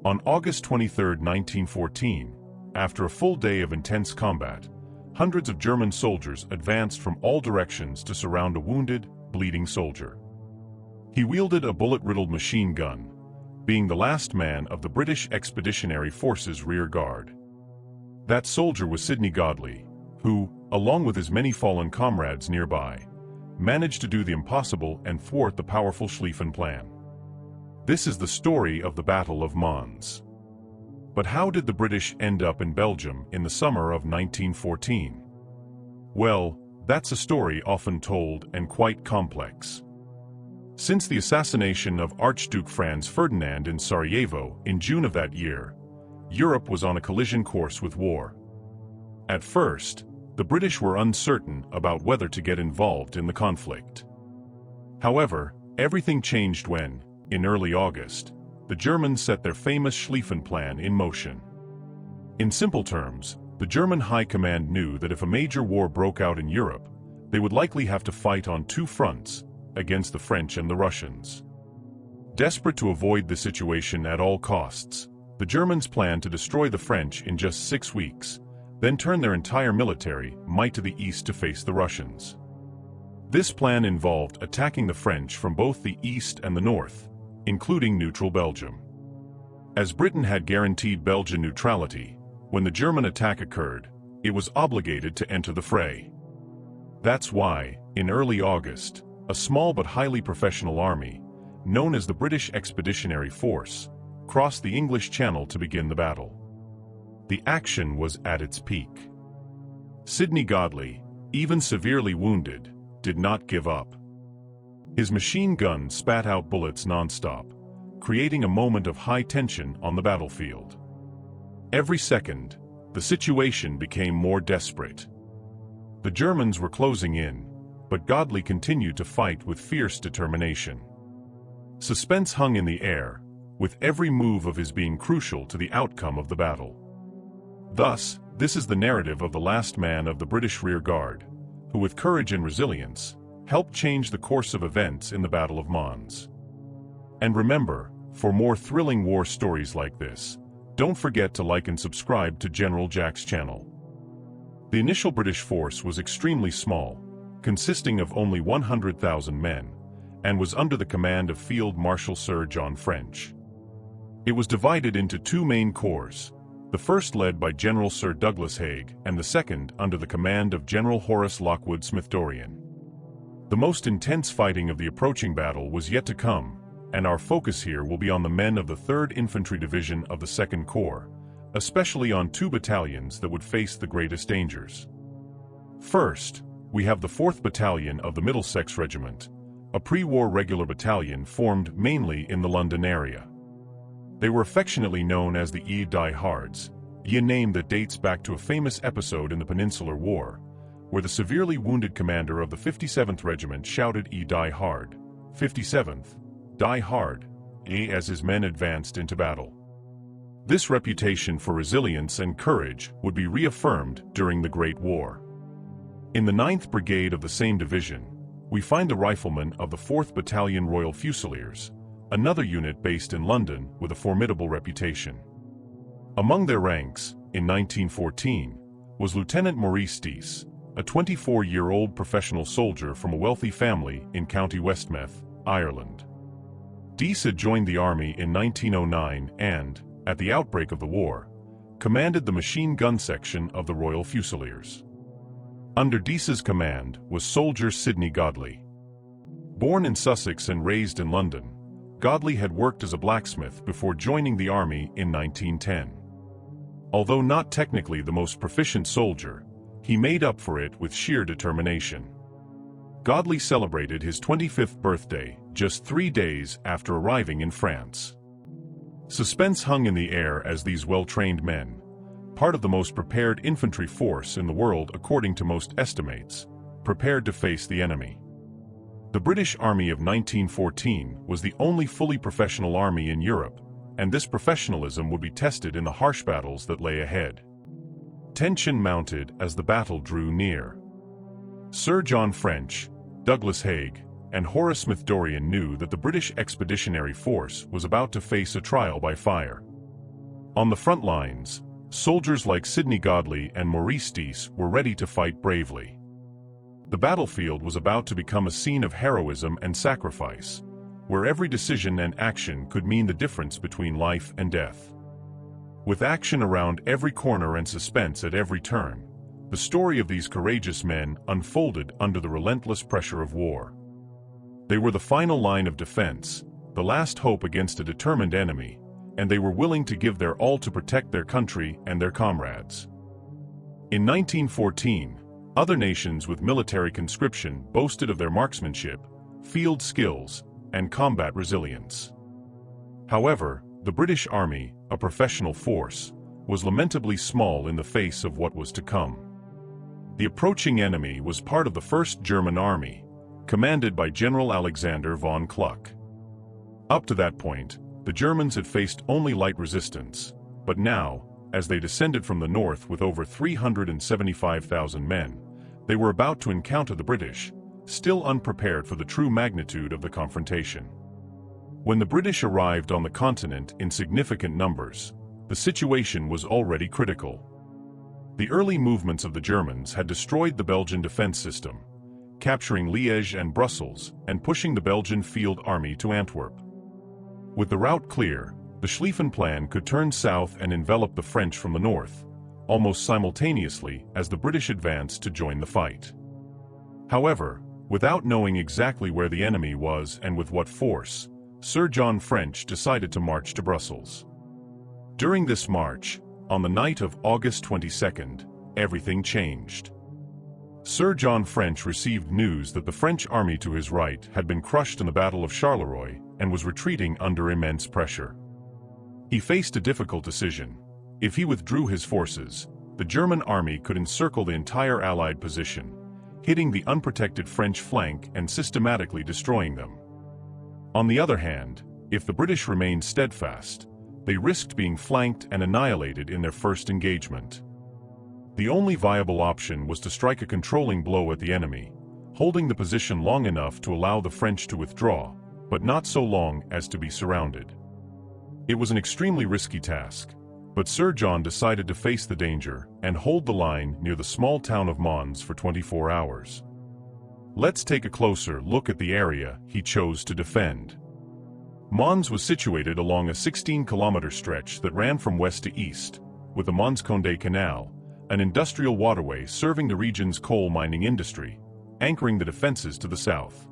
On August 23, 1914, after a full day of intense combat, hundreds of German soldiers advanced from all directions to surround a wounded, bleeding soldier. He wielded a bullet-riddled machine gun, being the last man of the British Expeditionary Force's rear guard. That soldier was Sidney Godley, who, along with his many fallen comrades nearby, managed to do the impossible and thwart the powerful Schlieffen Plan. This is the story of the Battle of Mons. But how did the British end up in Belgium in the summer of 1914? Well, that's a story often told and quite complex. Since the assassination of Archduke Franz Ferdinand in Sarajevo in June of that year, Europe was on a collision course with war. At first, the British were uncertain about whether to get involved in the conflict. However, everything changed when, in early August, the Germans set their famous Schlieffen Plan in motion. In simple terms, the German High Command knew that if a major war broke out in Europe, they would likely have to fight on two fronts, against the French and the Russians. Desperate to avoid the situation at all costs, the Germans planned to destroy the French in just 6 weeks, then turn their entire military might to the east to face the Russians. This plan involved attacking the French from both the east and the north, including neutral Belgium. As Britain had guaranteed Belgian neutrality, when the German attack occurred, it was obligated to enter the fray. That's why, in early August, a small but highly professional army, known as the British Expeditionary Force, crossed the English Channel to begin the battle. The action was at its peak. Sidney Godley, even severely wounded, did not give up. His machine gun spat out bullets non-stop, creating a moment of high tension on the battlefield. Every second, the situation became more desperate. The Germans were closing in, but Godley continued to fight with fierce determination. Suspense hung in the air, with every move of his being crucial to the outcome of the battle. Thus, this is the narrative of the last man of the British rear guard, who with courage and resilience, helped change the course of events in the Battle of Mons. And remember, for more thrilling war stories like this, don't forget to like and subscribe to General Jack's channel. The initial British force was extremely small, consisting of only 100,000 men, and was under the command of Field Marshal Sir John French. It was divided into two main corps, the first led by General Sir Douglas Haig and the second under the command of General Horace Lockwood Smith-Dorrien. The most intense fighting of the approaching battle was yet to come, and our focus here will be on the men of the 3rd Infantry Division of the 2nd Corps, especially on two battalions that would face the greatest dangers. First, we have the 4th Battalion of the Middlesex Regiment, a pre-war regular battalion formed mainly in the London area. They were affectionately known as the Die Hards, a name that dates back to a famous episode in the Peninsular War, where the severely wounded commander of the 57th Regiment shouted Die Hard, 57th, Die Hard, as his men advanced into battle. This reputation for resilience and courage would be reaffirmed during the Great War. In the 9th Brigade of the same division, we find the riflemen of the 4th Battalion Royal Fusiliers, another unit based in London with a formidable reputation. Among their ranks, in 1914, was Lieutenant Maurice Dease, a 24-year-old professional soldier from a wealthy family in County Westmeath, Ireland. Dease had joined the army in 1909 and, at the outbreak of the war, commanded the machine gun section of the Royal Fusiliers. Under Dease's command was soldier Sidney Godley. Born in Sussex and raised in London, Godley had worked as a blacksmith before joining the army in 1910. Although not technically the most proficient soldier, he made up for it with sheer determination. Godley celebrated his 25th birthday just 3 days after arriving in France. Suspense hung in the air as these well-trained men, part of the most prepared infantry force in the world according to most estimates, prepared to face the enemy. The British Army of 1914 was the only fully professional army in Europe, and this professionalism would be tested in the harsh battles that lay ahead. Tension mounted as the battle drew near. Sir John French, Douglas Haig, and Horace Smith-Dorrien knew that the British Expeditionary Force was about to face a trial by fire. On the front lines, soldiers like Sidney Godley and Maurice Deese were ready to fight bravely. The battlefield was about to become a scene of heroism and sacrifice, where every decision and action could mean the difference between life and death. With action around every corner and suspense at every turn, the story of these courageous men unfolded under the relentless pressure of war. They were the final line of defense, the last hope against a determined enemy, and they were willing to give their all to protect their country and their comrades. In 1914, other nations with military conscription boasted of their marksmanship, field skills, and combat resilience. However, the British Army, a professional force, was lamentably small in the face of what was to come. The approaching enemy was part of the First German Army, commanded by General Alexander von Kluck. Up to that point, the Germans had faced only light resistance, but now, as they descended from the north with over 375,000 men, they were about to encounter the British, still unprepared for the true magnitude of the confrontation. When the British arrived on the continent in significant numbers, the situation was already critical. The early movements of the Germans had destroyed the Belgian defense system, capturing Liège and Brussels and pushing the Belgian field army to Antwerp. With the route clear, the Schlieffen Plan could turn south and envelop the French from the north, almost simultaneously as the British advanced to join the fight. However, without knowing exactly where the enemy was and with what force, Sir John French decided to march to Brussels. During this march, on the night of August 22nd, everything changed. Sir John French received news that the French army to his right had been crushed in the Battle of Charleroi and was retreating under immense pressure. He faced a difficult decision. If he withdrew his forces, the German army could encircle the entire Allied position, hitting the unprotected French flank and systematically destroying them. On the other hand, if the British remained steadfast, they risked being flanked and annihilated in their first engagement. The only viable option was to strike a controlling blow at the enemy, holding the position long enough to allow the French to withdraw, but not so long as to be surrounded. It was an extremely risky task, but Sir John decided to face the danger and hold the line near the small town of Mons for 24 hours. Let's take a closer look at the area he chose to defend. Mons was situated along a 16-kilometer stretch that ran from west to east, with the Mons-Condé Canal, an industrial waterway serving the region's coal mining industry, anchoring the defenses to the south.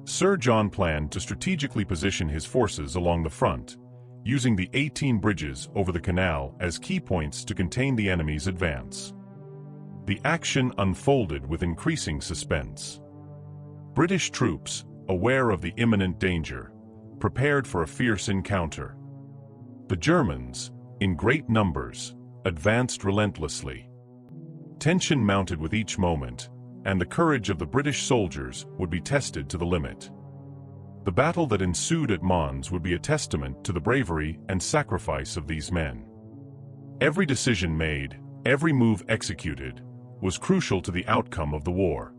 Sir John planned to strategically position his forces along the front, using the 18 bridges over the canal as key points to contain the enemy's advance. The action unfolded with increasing suspense. British troops, aware of the imminent danger, prepared for a fierce encounter. The Germans, in great numbers, advanced relentlessly. Tension mounted with each moment, and the courage of the British soldiers would be tested to the limit. The battle that ensued at Mons would be a testament to the bravery and sacrifice of these men. Every decision made, every move executed, was crucial to the outcome of the war.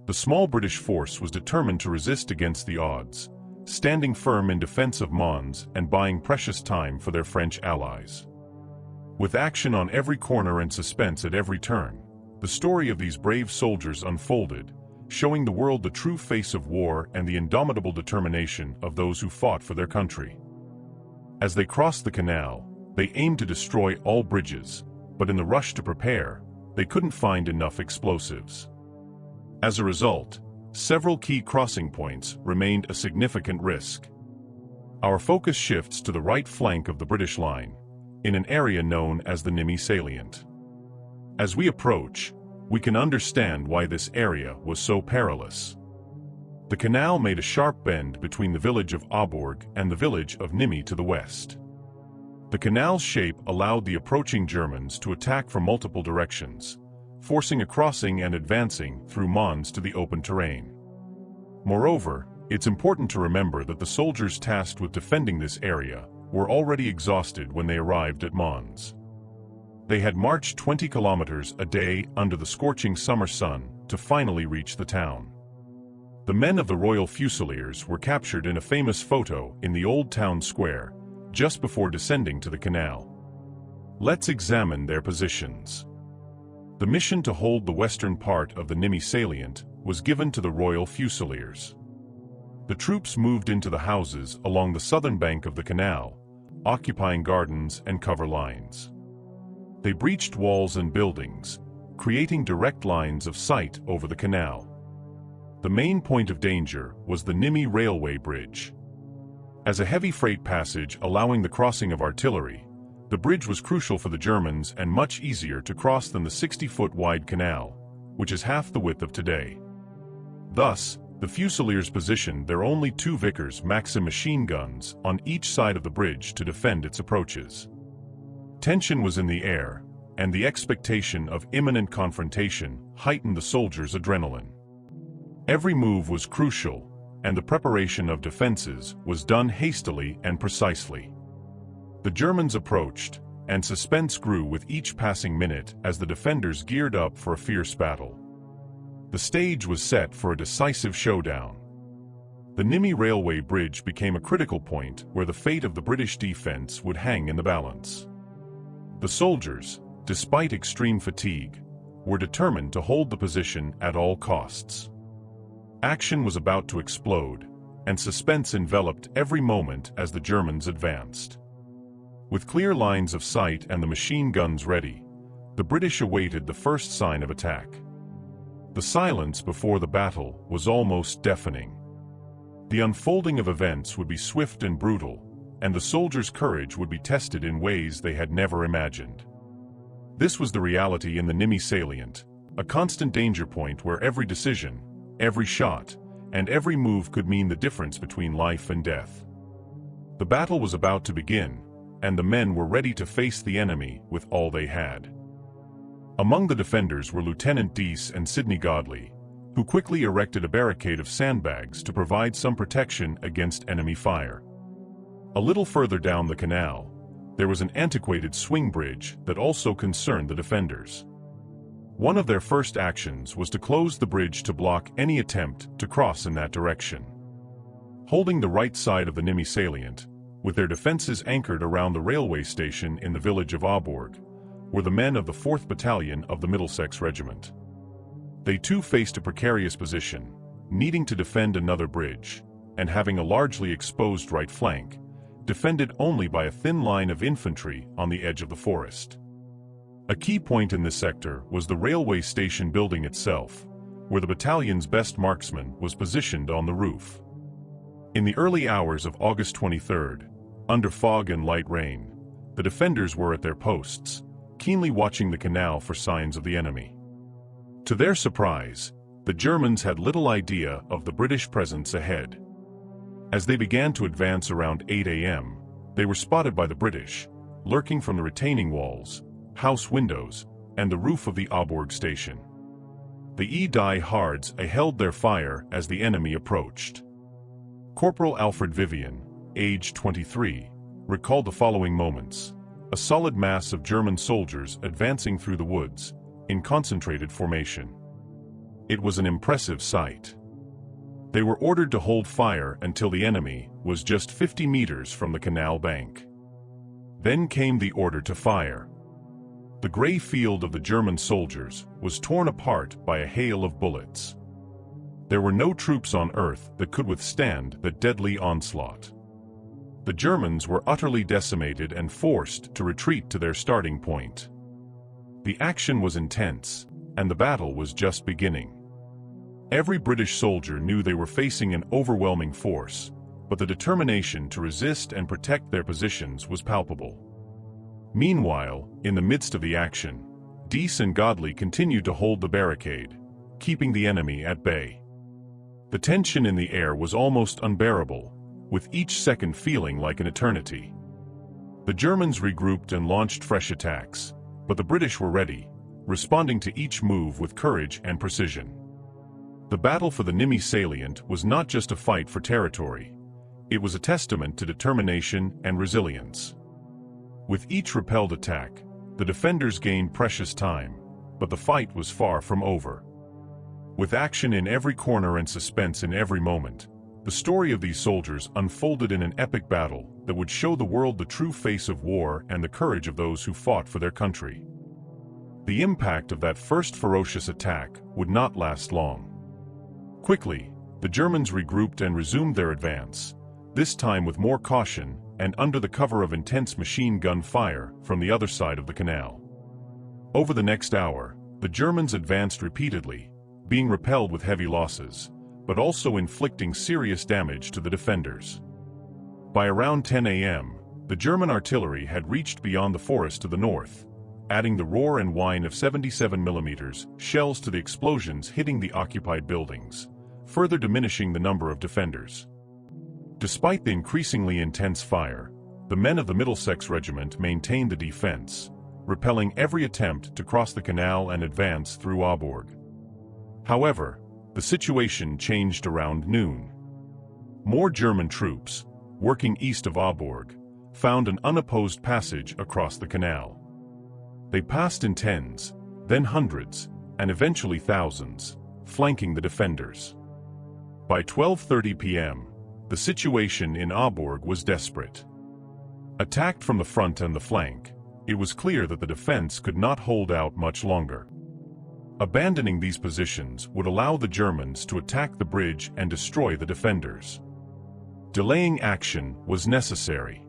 The small British force was determined to resist against the odds, standing firm in defense of Mons and buying precious time for their French allies. With action on every corner and suspense at every turn, the story of these brave soldiers unfolded, showing the world the true face of war and the indomitable determination of those who fought for their country. As they crossed the canal, they aimed to destroy all bridges, but in the rush to prepare, they couldn't find enough explosives. As a result, several key crossing points remained a significant risk. Our focus shifts to the right flank of the British line, in an area known as the Nimy Salient. As we approach, we can understand why this area was so perilous. The canal made a sharp bend between the village of Aubourg and the village of Nimy to the west. The canal's shape allowed the approaching Germans to attack from multiple directions, forcing a crossing and advancing through Mons to the open terrain. Moreover, it's important to remember that the soldiers tasked with defending this area were already exhausted when they arrived at Mons. They had marched 20 kilometers a day under the scorching summer sun to finally reach the town. The men of the Royal Fusiliers were captured in a famous photo in the old town square, just before descending to the canal. Let's examine their positions. The mission to hold the western part of the Nimi salient was given to the Royal Fusiliers. The troops moved into the houses along the southern bank of the canal, occupying gardens and cover lines. They breached walls and buildings, creating direct lines of sight over the canal. The main point of danger was the Nimi railway bridge. As a heavy freight passage allowing the crossing of artillery, the bridge was crucial for the Germans and much easier to cross than the 60-foot wide canal, which is half the width of today. Thus, the Fusiliers positioned their only two Vickers Maxim machine guns on each side of the bridge to defend its approaches. Tension was in the air, and the expectation of imminent confrontation heightened the soldiers' adrenaline. Every move was crucial, and the preparation of defenses was done hastily and precisely. The Germans approached, and suspense grew with each passing minute as the defenders geared up for a fierce battle. The stage was set for a decisive showdown. The Nimi railway bridge became a critical point where the fate of the British defense would hang in the balance. The soldiers, despite extreme fatigue, were determined to hold the position at all costs. Action was about to explode, and suspense enveloped every moment as the Germans advanced. With clear lines of sight and the machine guns ready, the British awaited the first sign of attack. The silence before the battle was almost deafening. The unfolding of events would be swift and brutal, and the soldiers' courage would be tested in ways they had never imagined. This was the reality in the Nimi salient, a constant danger point where every decision, every shot, and every move could mean the difference between life and death. The battle was about to begin, and the men were ready to face the enemy with all they had. Among the defenders were Lieutenant Dease and Sidney Godley, who quickly erected a barricade of sandbags to provide some protection against enemy fire. A little further down the canal, there was an antiquated swing bridge that also concerned the defenders. One of their first actions was to close the bridge to block any attempt to cross in that direction. Holding the right side of the Nimi salient, with their defenses anchored around the railway station in the village of Aubourg, were the men of the 4th Battalion of the Middlesex Regiment. They too faced a precarious position, needing to defend another bridge, and having a largely exposed right flank, defended only by a thin line of infantry on the edge of the forest. A key point in this sector was the railway station building itself, where the battalion's best marksman was positioned on the roof. In the early hours of August 23rd, under fog and light rain, the defenders were at their posts, keenly watching the canal for signs of the enemy. To their surprise, the Germans had little idea of the British presence ahead. As they began to advance around 8 a.m., they were spotted by the British, lurking from the retaining walls, house windows, and the roof of the Aubourg station. The Die Hards held their fire as the enemy approached. Corporal Alfred Vivian, age 23, recalled the following moments: a solid mass of German soldiers advancing through the woods, in concentrated formation. It was an impressive sight. They were ordered to hold fire until the enemy was just 50 meters from the canal bank. Then came the order to fire. The gray field of the German soldiers was torn apart by a hail of bullets. There were no troops on earth that could withstand the deadly onslaught. The Germans were utterly decimated and forced to retreat to their starting point. The action was intense, and the battle was just beginning. Every British soldier knew they were facing an overwhelming force, but the determination to resist and protect their positions was palpable. Meanwhile, in the midst of the action, Dease and Godley continued to hold the barricade, keeping the enemy at bay. The tension in the air was almost unbearable, with each second feeling like an eternity. The Germans regrouped and launched fresh attacks, but the British were ready, responding to each move with courage and precision. The battle for the Nimi salient was not just a fight for territory. It was a testament to determination and resilience. With each repelled attack, the defenders gained precious time, but the fight was far from over. With action in every corner and suspense in every moment, The story of these soldiers unfolded in an epic battle that would show the world the true face of war and the courage of those who fought for their country. The impact of that first ferocious attack would not last long. Quickly, the Germans regrouped and resumed their advance, this time with more caution and under the cover of intense machine gun fire from the other side of the canal. Over the next hour, the Germans advanced repeatedly, being repelled with heavy losses, but also inflicting serious damage to the defenders. By around 10 a.m., the German artillery had reached beyond the forest to the north, adding the roar and whine of 77mm shells to the explosions hitting the occupied buildings, further diminishing the number of defenders. Despite the increasingly intense fire, the men of the Middlesex Regiment maintained the defense, repelling every attempt to cross the canal and advance through Aubourg. However, the situation changed around noon. More German troops, working east of Aubourg, found an unopposed passage across the canal. They passed in tens, then hundreds, and eventually thousands, flanking the defenders. By 12:30 p.m., the situation in Aubourg was desperate. Attacked from the front and the flank, it was clear that the defense could not hold out much longer. Abandoning these positions would allow the Germans to attack the bridge and destroy the defenders. Delaying action was necessary.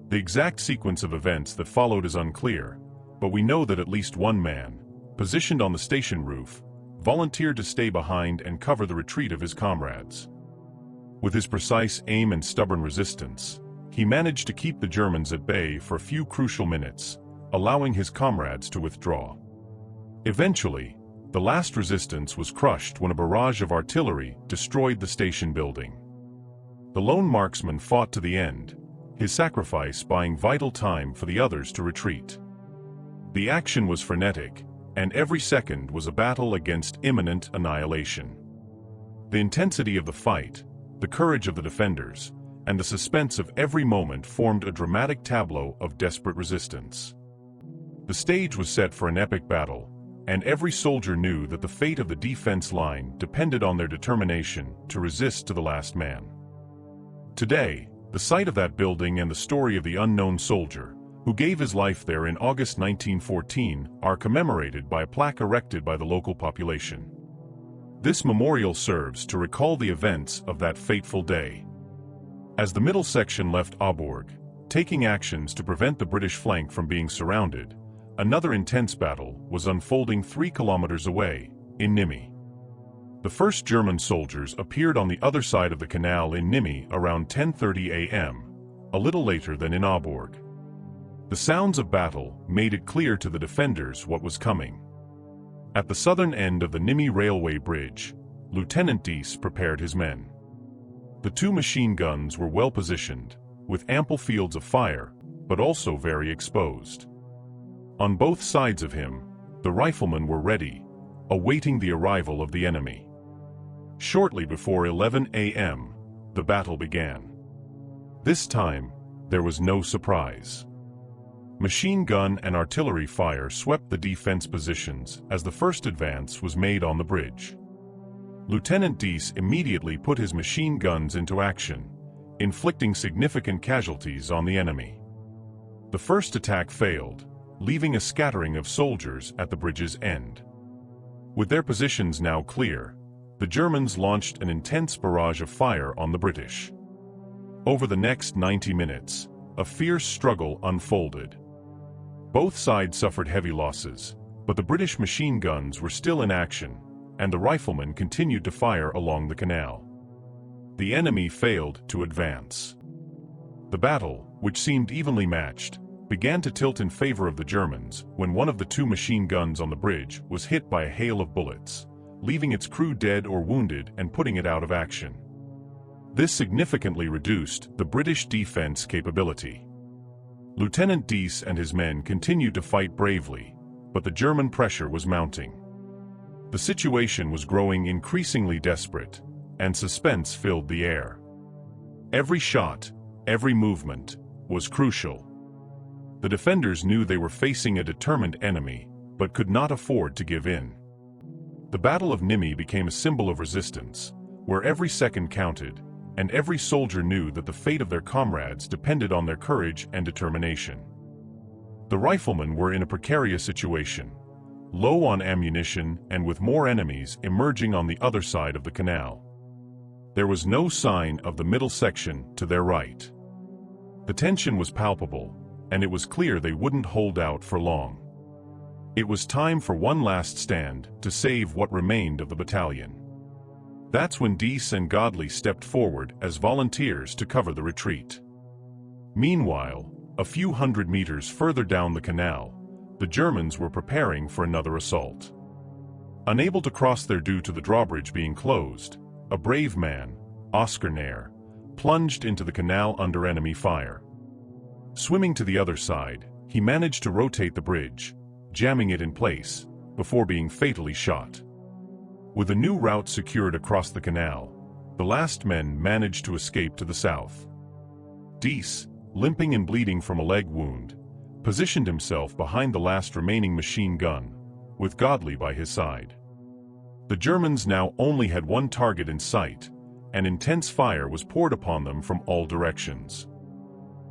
The exact sequence of events that followed is unclear, but we know that at least one man, positioned on the station roof, volunteered to stay behind and cover the retreat of his comrades. With his precise aim and stubborn resistance, he managed to keep the Germans at bay for a few crucial minutes, allowing his comrades to withdraw. Eventually, the last resistance was crushed when a barrage of artillery destroyed the station building. The lone marksman fought to the end, his sacrifice buying vital time for the others to retreat. The action was frenetic, and every second was a battle against imminent annihilation. The intensity of the fight, the courage of the defenders, and the suspense of every moment formed a dramatic tableau of desperate resistance. The stage was set for an epic battle, and every soldier knew that the fate of the defense line depended on their determination to resist to the last man. Today, the site of that building and the story of the unknown soldier, who gave his life there in August 1914, are commemorated by a plaque erected by the local population. This memorial serves to recall the events of that fateful day. As the middle section left Aubourg, taking actions to prevent the British flank from being surrounded, another intense battle was unfolding 3 kilometers away, in Nîmes. The first German soldiers appeared on the other side of the canal in Nîmes around 10:30 a.m., a little later than in Aubourg. The sounds of battle made it clear to the defenders what was coming. At the southern end of the Nîmes railway bridge, Lieutenant Dease prepared his men. The 2 machine guns were well positioned, with ample fields of fire, but also very exposed. On both sides of him, the riflemen were ready, awaiting the arrival of the enemy. Shortly before 11 a.m., the battle began. This time, there was no surprise. Machine gun and artillery fire swept the defense positions as the first advance was made on the bridge. Lieutenant Dease immediately put his machine guns into action, inflicting significant casualties on the enemy. The first attack failed, leaving a scattering of soldiers at the bridge's end. With their positions now clear, the Germans launched an intense barrage of fire on the British. Over the next 90 minutes, a fierce struggle unfolded. Both sides suffered heavy losses, but the British machine guns were still in action, and the riflemen continued to fire along the canal. The enemy failed to advance. The battle, which seemed evenly matched, began to tilt in favor of the Germans when one of the 2 machine guns on the bridge was hit by a hail of bullets, leaving its crew dead or wounded and putting it out of action. This significantly reduced the British defense capability. Lieutenant Dease and his men continued to fight bravely, but the German pressure was mounting. The situation was growing increasingly desperate, and suspense filled the air. Every shot, every movement, was crucial. The defenders knew they were facing a determined enemy, but could not afford to give in. The Battle of Nîmes became a symbol of resistance, where every second counted, and every soldier knew that the fate of their comrades depended on their courage and determination. The riflemen were in a precarious situation, low on ammunition and with more enemies emerging on the other side of the canal. There was no sign of the middle section to their right. The tension was palpable, and it was clear they wouldn't hold out for long. It was time for one last stand to save what remained of the battalion. That's when Dease and Godley stepped forward as volunteers to cover the retreat. Meanwhile, a few hundred meters further down the canal, the Germans were preparing for another assault. Unable to cross there due to the drawbridge being closed, a brave man, Oskar Nair, plunged into the canal under enemy fire. Swimming to the other side, he managed to rotate the bridge, jamming it in place, before being fatally shot. With a new route secured across the canal, the last men managed to escape to the south. Dease, limping and bleeding from a leg wound, positioned himself behind the last remaining machine gun, with Godley by his side. The Germans now only had one target in sight, and intense fire was poured upon them from all directions.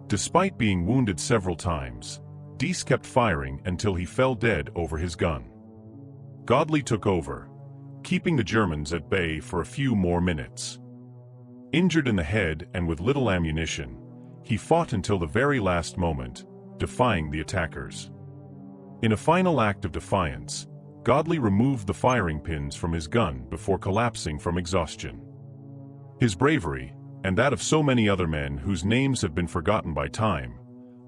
Despite being wounded several times, Dease kept firing until he fell dead over his gun. Godley took over, keeping the Germans at bay for a few more minutes. Injured in the head and with little ammunition, he fought until the very last moment, defying the attackers. In a final act of defiance, Godley removed the firing pins from his gun before collapsing from exhaustion. His bravery, and that of so many other men whose names have been forgotten by time,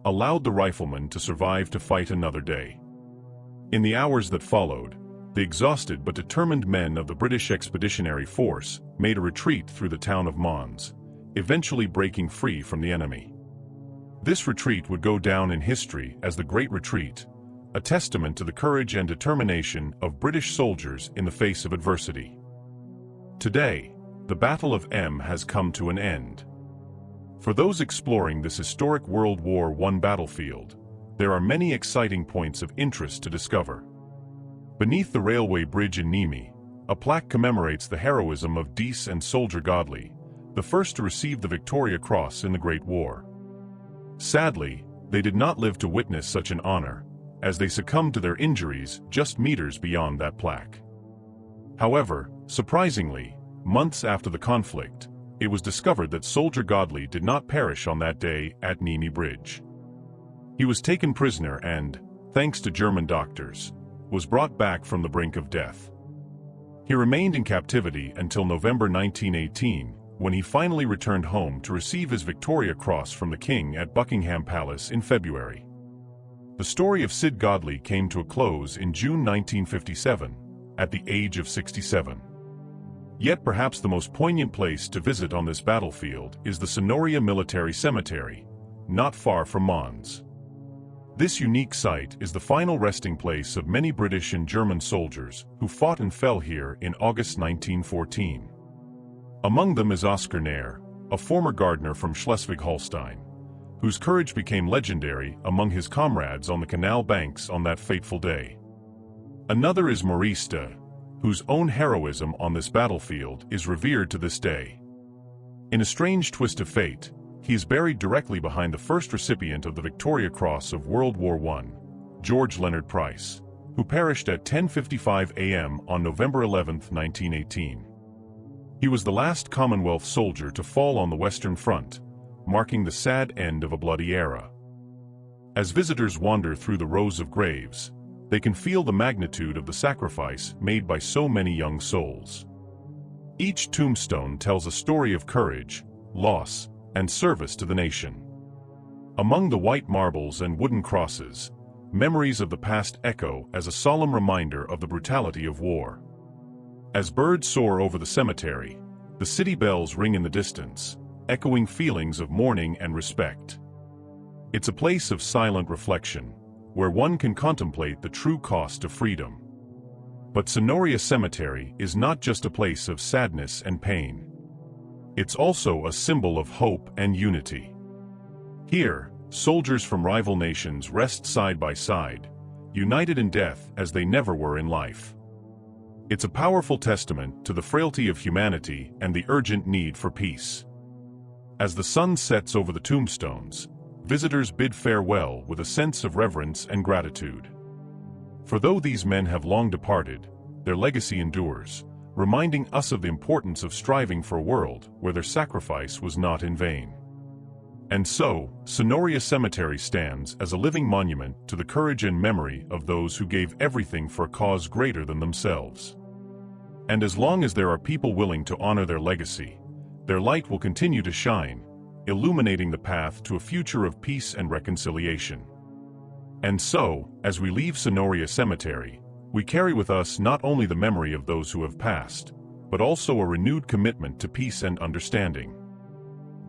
allowed the riflemen to survive to fight another day. In the hours that followed, the exhausted but determined men of the British Expeditionary Force made a retreat through the town of Mons, eventually breaking free from the enemy. This retreat would go down in history as the Great Retreat, a testament to the courage and determination of British soldiers in the face of adversity. Today, the Battle of M has come to an end. For those exploring this historic World War I battlefield, there are many exciting points of interest to discover. Beneath the railway bridge in Nîmes, a plaque commemorates the heroism of Dease and soldier Godley, the first to receive the Victoria Cross in the Great War. Sadly, they did not live to witness such an honor, as they succumbed to their injuries just meters beyond that plaque. However, surprisingly, months after the conflict, it was discovered that soldier Godley did not perish on that day at Nîmes Bridge. He was taken prisoner and, thanks to German doctors, was brought back from the brink of death. He remained in captivity until November 1918, when he finally returned home to receive his Victoria Cross from the King at Buckingham Palace in February. The story of Sid Godley came to a close in June 1957, at the age of 67. Yet perhaps the most poignant place to visit on this battlefield is the Senoria Military Cemetery, not far from Mons. This unique site is the final resting place of many British and German soldiers who fought and fell here in August 1914. Among them is Oskar Nair, a former gardener from Schleswig-Holstein, whose courage became legendary among his comrades on the canal banks on that fateful day. Another is Maurice de, whose own heroism on this battlefield is revered to this day. In a strange twist of fate, he is buried directly behind the first recipient of the Victoria Cross of World War I, George Leonard Price, who perished at 10:55 a.m. on November 11, 1918. He was the last Commonwealth soldier to fall on the Western Front, marking the sad end of a bloody era. As visitors wander through the rows of graves, they can feel the magnitude of the sacrifice made by so many young souls. Each tombstone tells a story of courage, loss, and service to the nation. Among the white marbles and wooden crosses, memories of the past echo as a solemn reminder of the brutality of war. As birds soar over the cemetery, the city bells ring in the distance, echoing feelings of mourning and respect. It's a place of silent reflection, where one can contemplate the true cost of freedom. But Senoria Cemetery is not just a place of sadness and pain. It's also a symbol of hope and unity. Here, soldiers from rival nations rest side by side, united in death as they never were in life. It's a powerful testament to the frailty of humanity and the urgent need for peace. As the sun sets over the tombstones, visitors bid farewell with a sense of reverence and gratitude. For though these men have long departed, their legacy endures, reminding us of the importance of striving for a world where their sacrifice was not in vain. And so, Sonoria Cemetery stands as a living monument to the courage and memory of those who gave everything for a cause greater than themselves. And as long as there are people willing to honor their legacy, their light will continue to shine, illuminating the path to a future of peace and reconciliation. And so, as we leave Sonoria Cemetery, we carry with us not only the memory of those who have passed, but also a renewed commitment to peace and understanding.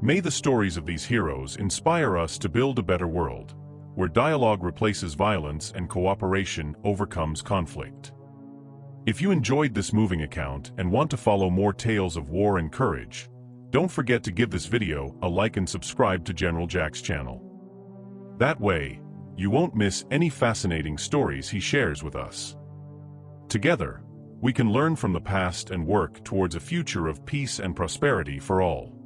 May the stories of these heroes inspire us to build a better world, where dialogue replaces violence and cooperation overcomes conflict. If you enjoyed this moving account and want to follow more tales of war and courage, don't forget to give this video a like and subscribe to General Jack's channel. That way, you won't miss any fascinating stories he shares with us. Together, we can learn from the past and work towards a future of peace and prosperity for all.